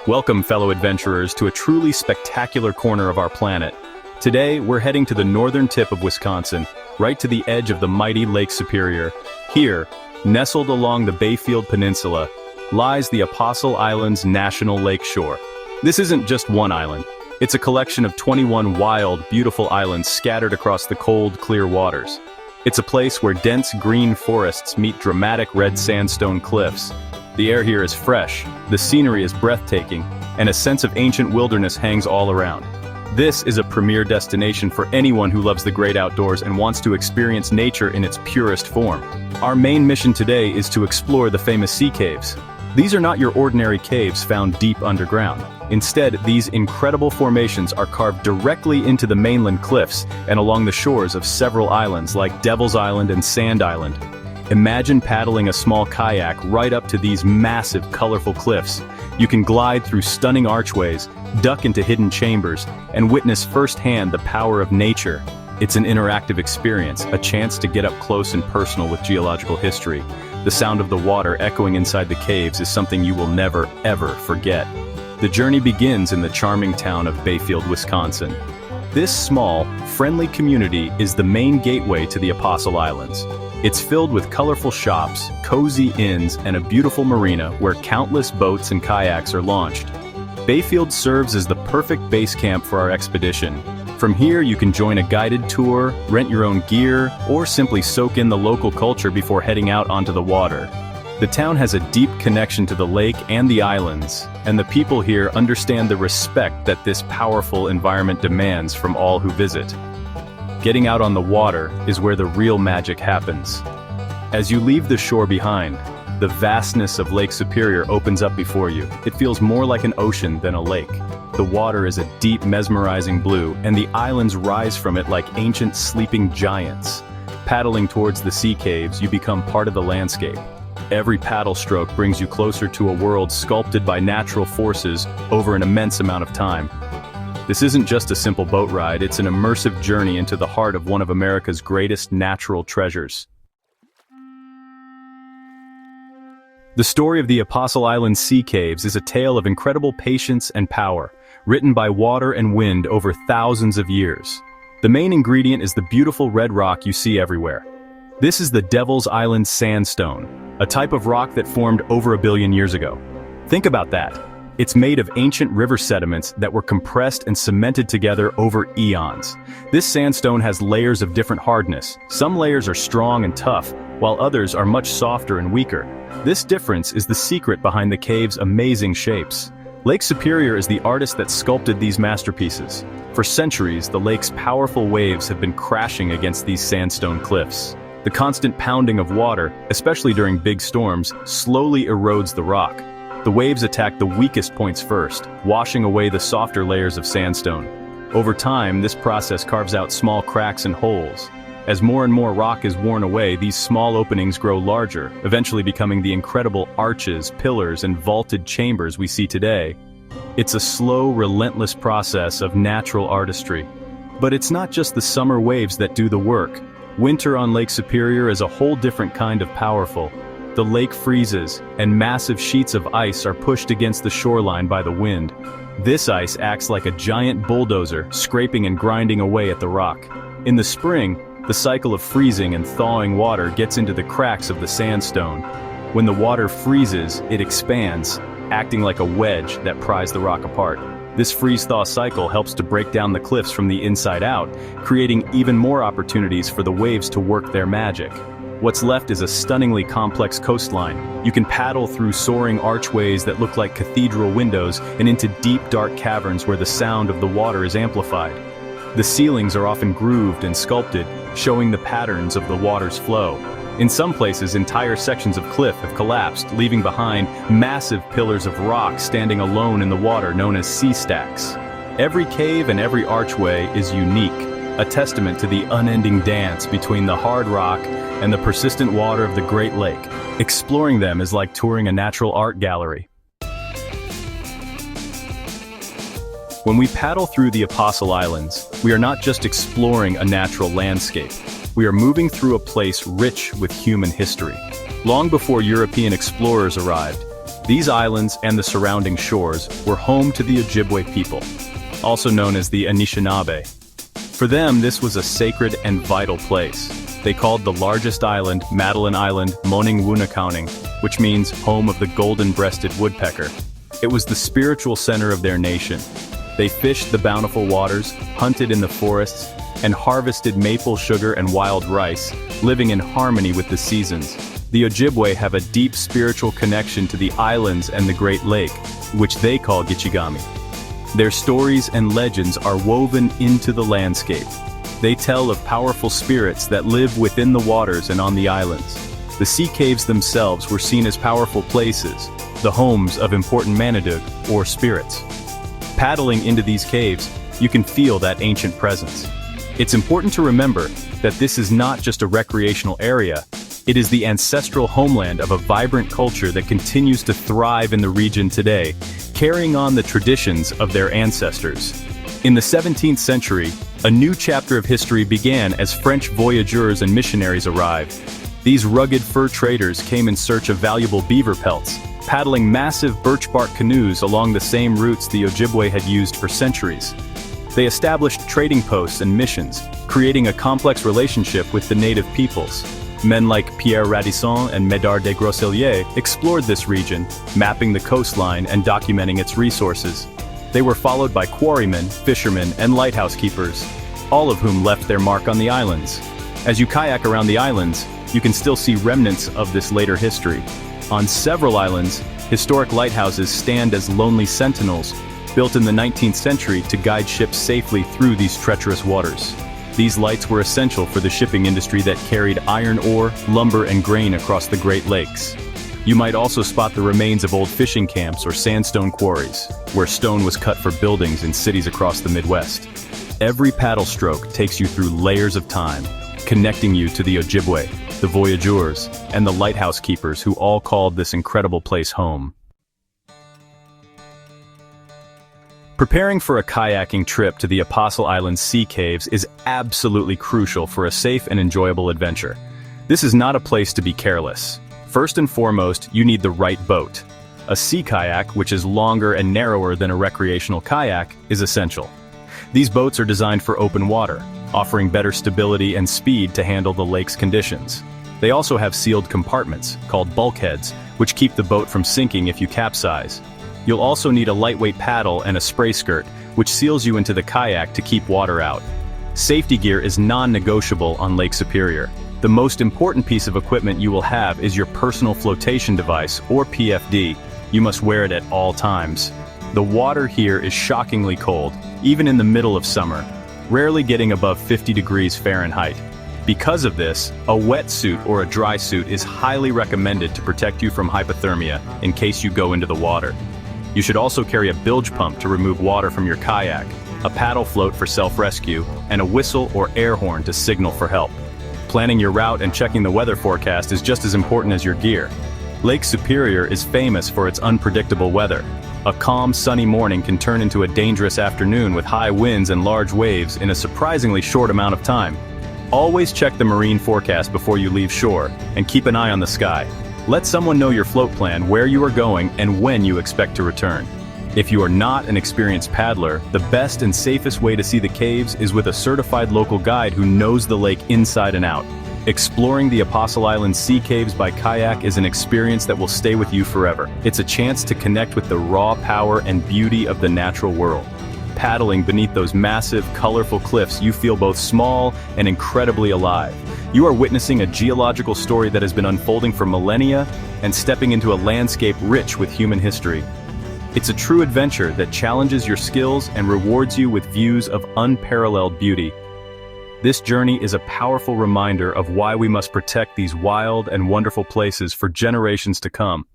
Welcome, fellow adventurers, to a truly spectacular corner of our planet. Today, we're heading to the northern tip of Wisconsin, right to the edge of the mighty Lake Superior. Here, nestled along the Bayfield Peninsula, lies the Apostle Islands National Lake Shore. This isn't just one island. It's a collection of 21 wild, beautiful islands scattered across the cold, clear waters. It's a place where dense green forests meet dramatic red sandstone cliffs. The air here is fresh, the scenery is breathtaking, and a sense of ancient wilderness hangs all around. This is a premier destination for anyone who loves the great outdoors and wants to experience nature in its purest form. Our main mission today is to explore the famous sea caves. These are not your ordinary caves found deep underground. Instead, these incredible formations are carved directly into the mainland cliffs and along the shores of several islands like Devil's Island and Sand Island. Imagine paddling a small kayak right up to these massive, colorful cliffs. You can glide through stunning archways, duck into hidden chambers, and witness firsthand the power of nature. It's an interactive experience, a chance to get up close and personal with geological history. The sound of the water echoing inside the caves is something you will never, ever forget. The journey begins in the charming town of Bayfield, Wisconsin. This small, friendly community is the main gateway to the Apostle Islands. It's filled with colorful shops, cozy inns, and a beautiful marina where countless boats and kayaks are launched. Bayfield serves as the perfect base camp for our expedition. From here, you can join a guided tour, rent your own gear, or simply soak in the local culture before heading out onto the water. The town has a deep connection to the lake and the islands, and the people here understand the respect that this powerful environment demands from all who visit. Getting out on the water is where the real magic happens. As you leave the shore behind, the vastness of Lake Superior opens up before you. It feels more like an ocean than a lake. The water is a deep, mesmerizing blue, and the islands rise from it like ancient sleeping giants. Paddling towards the sea caves, you become part of the landscape. Every paddle stroke brings you closer to a world sculpted by natural forces over an immense amount of time. This isn't just a simple boat ride, it's an immersive journey into the heart of one of America's greatest natural treasures. The story of the Apostle Islands Sea Caves is a tale of incredible patience and power, written by water and wind over thousands of years. The main ingredient is the beautiful red rock you see everywhere. This is the Devil's Island sandstone, a type of rock that formed over 1 billion years ago. Think about that. It's made of ancient river sediments that were compressed and cemented together over eons. This sandstone has layers of different hardness. Some layers are strong and tough, while others are much softer and weaker. This difference is the secret behind the cave's amazing shapes. Lake Superior is the artist that sculpted these masterpieces. For centuries, the lake's powerful waves have been crashing against these sandstone cliffs. The constant pounding of water, especially during big storms, slowly erodes the rock. The waves attack the weakest points first, washing away the softer layers of sandstone. Over time, this process carves out small cracks and holes. As more and more rock is worn away, these small openings grow larger, eventually becoming the incredible arches, pillars, and vaulted chambers we see today. It's a slow, relentless process of natural artistry. But it's not just the summer waves that do the work. Winter on Lake Superior is a whole different kind of powerful. The lake freezes, and massive sheets of ice are pushed against the shoreline by the wind. This ice acts like a giant bulldozer, scraping and grinding away at the rock. In the spring, the cycle of freezing and thawing water gets into the cracks of the sandstone. When the water freezes, it expands, acting like a wedge that pries the rock apart. This freeze-thaw cycle helps to break down the cliffs from the inside out, creating even more opportunities for the waves to work their magic. What's left is a stunningly complex coastline. You can paddle through soaring archways that look like cathedral windows and into deep, dark caverns where the sound of the water is amplified. The ceilings are often grooved and sculpted, showing the patterns of the water's flow. In some places, entire sections of cliff have collapsed, leaving behind massive pillars of rock standing alone in the water known as sea stacks. Every cave and every archway is unique, a testament to the unending dance between the hard rock and the persistent water of the Great Lake. Exploring them is like touring a natural art gallery. When we paddle through the Apostle Islands, we are not just exploring a natural landscape. We are moving through a place rich with human history. Long before European explorers arrived, These islands and the surrounding shores were home to the Ojibwe people, also known as the Anishinaabe. For them, this was a sacred and vital place. They called the largest island Madeline Island Moning Wunakauning, which means home of the golden-breasted woodpecker. It was the spiritual center of their nation. They fished the bountiful waters, hunted in the forests, and harvested maple sugar and wild rice, living in harmony with the seasons. The Ojibwe have a deep spiritual connection to the islands and the Great Lake, which they call Gichigami. Their stories and legends are woven into the landscape. They tell of powerful spirits that live within the waters and on the islands. The sea caves themselves were seen as powerful places, the homes of important Manadug, or spirits. Paddling into these caves, you can feel that ancient presence. It's important to remember that this is not just a recreational area, it is the ancestral homeland of a vibrant culture that continues to thrive in the region today, carrying on the traditions of their ancestors. In the 17th century, a new chapter of history began as French voyageurs and missionaries arrived. These rugged fur traders came in search of valuable beaver pelts, paddling massive birch bark canoes along the same routes the Ojibwe had used for centuries. They established trading posts and missions, creating a complex relationship with the native peoples. Men like Pierre Radisson and Médard de Groseilliers explored this region, mapping the coastline and documenting its resources. They were followed by quarrymen, fishermen, and lighthouse keepers, all of whom left their mark on the islands. As you kayak around the islands, you can still see remnants of this later history. On several islands, historic lighthouses stand as lonely sentinels, built in the 19th century to guide ships safely through these treacherous waters. These lights were essential for the shipping industry that carried iron ore, lumber, and grain across the Great Lakes. You might also spot the remains of old fishing camps or sandstone quarries, where stone was cut for buildings in cities across the Midwest. Every paddle stroke takes you through layers of time, connecting you to the Ojibwe, the voyageurs, and the lighthouse keepers who all called this incredible place home. Preparing for a kayaking trip to the Apostle Islands Sea Caves is absolutely crucial for a safe and enjoyable adventure. This is not a place to be careless. First and foremost, you need the right boat. A sea kayak, which is longer and narrower than a recreational kayak, is essential. These boats are designed for open water, offering better stability and speed to handle the lake's conditions. They also have sealed compartments, called bulkheads, which keep the boat from sinking if you capsize. You'll also need a lightweight paddle and a spray skirt, which seals you into the kayak to keep water out. Safety gear is non-negotiable on Lake Superior. The most important piece of equipment you will have is your personal flotation device, or PFD. You must wear it at all times. The water here is shockingly cold, even in the middle of summer, rarely getting above 50 degrees Fahrenheit. Because of this, a wetsuit or a dry suit is highly recommended to protect you from hypothermia in case you go into the water. You should also carry a bilge pump to remove water from your kayak, a paddle float for self-rescue, and a whistle or air horn to signal for help. Planning your route and checking the weather forecast is just as important as your gear. Lake Superior is famous for its unpredictable weather. A calm, sunny morning can turn into a dangerous afternoon with high winds and large waves in a surprisingly short amount of time. Always check the marine forecast before you leave shore, and keep an eye on the sky. Let someone know your float plan, where you are going, and when you expect to return. If you are not an experienced paddler, the best and safest way to see the caves is with a certified local guide who knows the lake inside and out. Exploring the Apostle Islands Sea Caves by kayak is an experience that will stay with you forever. It's a chance to connect with the raw power and beauty of the natural world. Paddling beneath those massive, colorful cliffs, you feel both small and incredibly alive. You are witnessing a geological story that has been unfolding for millennia and stepping into a landscape rich with human history. It's a true adventure that challenges your skills and rewards you with views of unparalleled beauty. This journey is a powerful reminder of why we must protect these wild and wonderful places for generations to come.